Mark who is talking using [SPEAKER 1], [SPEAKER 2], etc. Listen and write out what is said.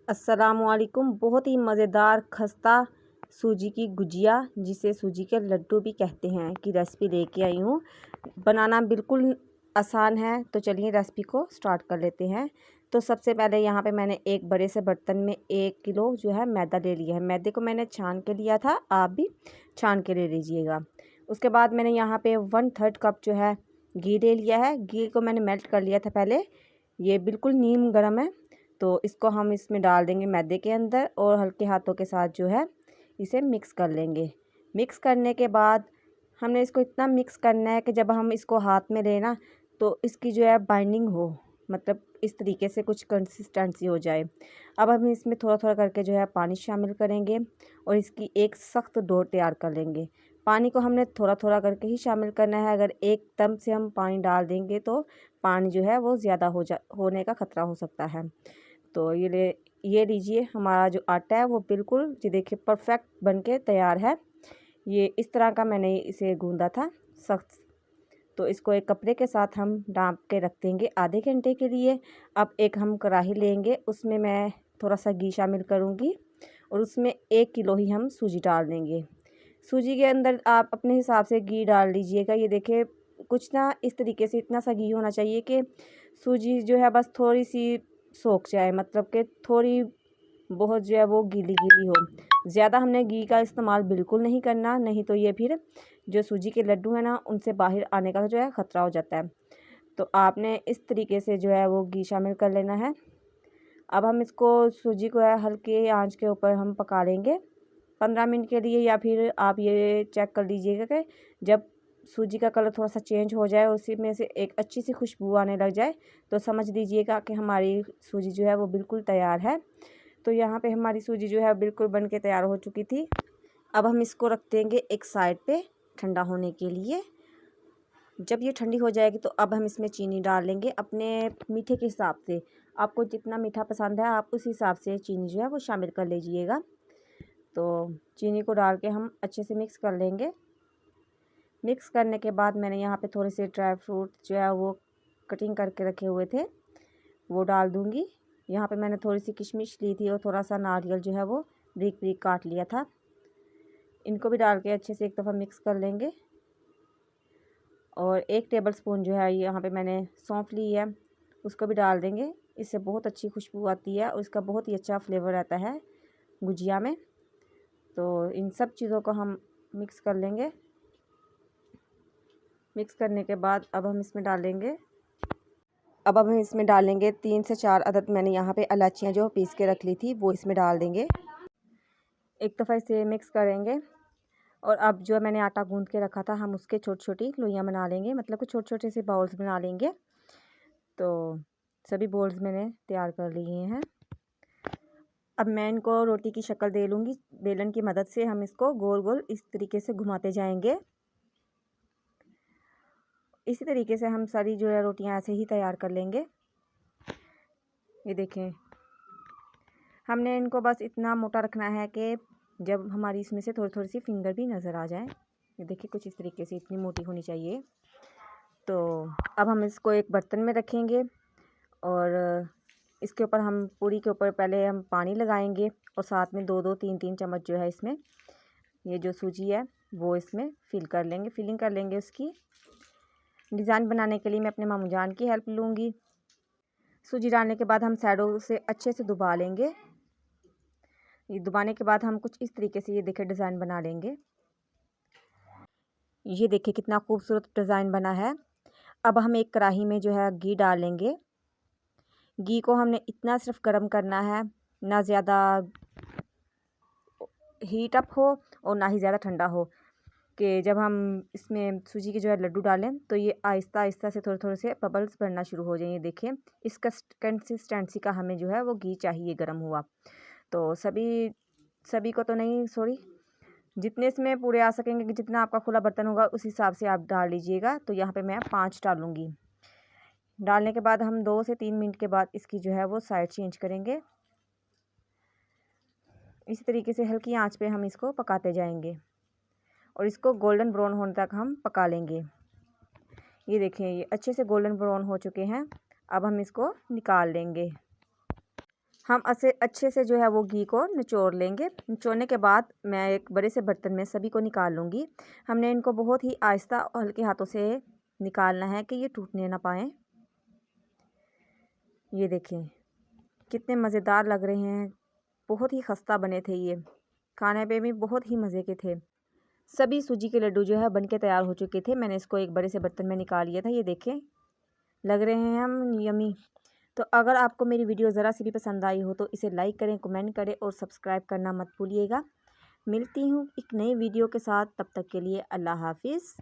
[SPEAKER 1] अस्सलामुअलैकुम। बहुत ही मज़ेदार खस्ता सूजी की गुजिया, जिसे सूजी के लड्डू भी कहते हैं, की रेसिपी लेके आई हूँ। बनाना बिल्कुल आसान है, तो चलिए रेसिपी को स्टार्ट कर लेते हैं। तो सबसे पहले यहाँ पे मैंने एक बड़े से बर्तन में 1 किलो जो है मैदा ले लिया है। मैदे को मैंने छान के लिया था, आप भी छान के ले लीजिएगा। उसके बाद मैंने यहाँ पे 1/3 कप जो है घी ले लिया है। घी को मैंने मेल्ट कर लिया था पहले, ये बिल्कुल नीम गर्म है। तो इसको हम इसमें डाल देंगे मैदे के अंदर और हल्के हाथों के साथ जो है इसे मिक्स कर लेंगे। मिक्स करने के बाद हमने इसको इतना मिक्स करना है कि जब हम इसको हाथ में लेना तो इसकी जो है बाइंडिंग हो, मतलब इस तरीके से कुछ कंसिस्टेंसी हो जाए। अब हम इसमें थोड़ा थोड़ा करके जो है पानी शामिल करेंगे और इसकी एक सख्त डो तैयार कर लेंगे। पानी को हमने थोड़ा थोड़ा करके ही शामिल करना है। अगर एकदम से हम पानी डाल देंगे तो पानी जो है वो ज़्यादा होने का ख़तरा हो सकता है। तो ये लीजिए, हमारा जो आटा है वो बिल्कुल जी देखिए परफेक्ट बनके तैयार है। ये इस तरह का मैंने इसे गूंदा था सख्त। तो इसको एक कपड़े के साथ हम ढाँप के रख देंगे आधे घंटे के लिए। अब एक हम कढ़ाई लेंगे, उसमें मैं थोड़ा सा घी शामिल करूँगी और उसमें 1 किलो ही हम सूजी डाल देंगे। सूजी के अंदर आप अपने हिसाब से घी डाल लीजिएगा। ये देखिए कुछ ना इस तरीके से इतना सा घी होना चाहिए कि सूजी जो है बस थोड़ी सी सोख जाए, मतलब कि थोड़ी बहुत जो है वो गीली गीली हो। ज़्यादा हमने घी का इस्तेमाल बिल्कुल नहीं करना, नहीं तो ये फिर जो सूजी के लड्डू है ना उनसे बाहर आने का जो है ख़तरा हो जाता है। तो आपने इस तरीके से जो है वो घी शामिल कर लेना है। अब हम इसको सूजी को है हल्के आंच के ऊपर हम पका लेंगे 15 मिनट के लिए, या फिर आप ये चेक कर लीजिएगा कि जब सूजी का कलर थोड़ा सा चेंज हो जाए, उसी में से एक अच्छी सी खुशबू आने लग जाए, तो समझ लीजिएगा कि हमारी सूजी जो है वो बिल्कुल तैयार है। तो यहाँ पे हमारी सूजी जो है बिल्कुल बन के तैयार हो चुकी थी। अब हम इसको रख देंगे एक साइड पे ठंडा होने के लिए। जब ये ठंडी हो जाएगी तो अब हम इसमें चीनी डाल लेंगे अपने मीठे के हिसाब से। आपको जितना मीठा पसंद है आप उस हिसाब से चीनी जो है वो शामिल कर लीजिएगा। तो चीनी को डाल के हम अच्छे से मिक्स कर लेंगे। मिक्स करने के बाद मैंने यहाँ पे थोड़े से ड्राई फ्रूट जो है वो कटिंग करके रखे हुए थे वो डाल दूँगी। यहाँ पे मैंने थोड़ी सी किशमिश ली थी और थोड़ा सा नारियल जो है वो ब्रीक ब्रीक काट लिया था। इनको भी डाल के अच्छे से एक दफ़ा मिक्स कर लेंगे। और 1 टेबल स्पून जो है यहाँ पे मैंने सौंफ ली है, उसको भी डाल देंगे। इससे बहुत अच्छी खुशबू आती है और इसका बहुत ही अच्छा फ्लेवर रहता है गुजिया में। तो इन सब चीज़ों को हम मिक्स कर लेंगे। मिक्स करने के बाद अब हम इसमें डालेंगे 3 से 4 अदद मैंने यहाँ पे इलायचियाँ जो पीस के रख ली थी वो इसमें डाल देंगे। एक दफ़ा इसे मिक्स करेंगे और अब जो मैंने आटा गूंद के रखा था हम उसके छोटी छोटी लोइयाँ बना लेंगे, मतलब कि छोटे छोटे से बाउल्स बना लेंगे। तो सभी बाउल्स मैंने तैयार कर लिए हैं। अब मैं इनको रोटी की शक्ल दे लूँगी। बेलन की मदद से हम इसको गोल गोल इस तरीके से घुमाते जाएंगे। इसी तरीके से हम सारी जो है रोटियां ऐसे ही तैयार कर लेंगे। ये देखें, हमने इनको बस इतना मोटा रखना है कि जब हमारी इसमें से थोड़ी थोड़ी सी फिंगर भी नज़र आ जाए। ये देखिए कुछ इस तरीके से इतनी मोटी होनी चाहिए। तो अब हम इसको एक बर्तन में रखेंगे और इसके ऊपर हम पूरी के ऊपर पहले हम पानी लगाएंगे और साथ में 2-2 3-3 चम्मच जो है इसमें ये जो सूजी है वो इसमें फिलिंग कर लेंगे। उसकी डिज़ाइन बनाने के लिए मैं अपने मामू जान की हेल्प लूँगी। सूजी डालने के बाद हम साइडों से अच्छे से दबा लेंगे। ये दबाने के बाद हम कुछ इस तरीके से ये देखिए डिज़ाइन बना लेंगे। ये देखिए कितना खूबसूरत डिज़ाइन बना है। अब हम एक कढ़ाई में जो है घी डालेंगे। घी को हमने इतना सिर्फ गर्म करना है, ना ज़्यादा हीट अप हो और ना ही ज़्यादा ठंडा हो, कि जब हम इसमें सूजी के जो है लड्डू डालें तो ये आहिस्ता आहिस्ता से थोड़े थोड़े से बबल्स बनना शुरू हो जाए। ये देखिए इस कंसिस्टेंसी का हमें जो है वो घी चाहिए गर्म हुआ। तो सभी को तो नहीं, सॉरी, जितने इसमें पूरे आ सकेंगे कि जितना आपका खुला बर्तन होगा उस हिसाब से आप डाल लीजिएगा। तो यहाँ पे मैं 5 डालूँगी। डालने के बाद हम 2 से 3 मिनट के बाद इसकी जो है वो साइड चेंज करेंगे। इसी तरीके से हल्की आंच पे हम इसको पकाते जाएंगे और इसको गोल्डन ब्राउन होने तक हम पका लेंगे। ये देखें ये अच्छे से गोल्डन ब्राउन हो चुके हैं। अब हम इसको निकाल लेंगे। हम अच्छे से जो है वो घी को निचोड़ लेंगे। निचोड़ने के बाद मैं एक बड़े से बर्तन में सभी को निकाल लूँगी। हमने इनको बहुत ही आहिस्ता और हल्के हाथों से निकालना है कि ये टूटने ना पाएँ। ये देखें कितने मज़ेदार लग रहे हैं, बहुत ही खस्ता बने थे ये, खाने पे भी बहुत ही मज़े के थे। सभी सूजी के लड्डू जो है बनके तैयार हो चुके थे। मैंने इसको एक बड़े से बर्तन में निकाल लिया था। ये देखें लग रहे हैं हम यमी। तो अगर आपको मेरी वीडियो ज़रा सी भी पसंद आई हो तो इसे लाइक करें, कमेंट करें और सब्सक्राइब करना मत भूलिएगा। मिलती हूँ एक नई वीडियो के साथ, तब तक के लिए अल्लाह हाफ़िज़।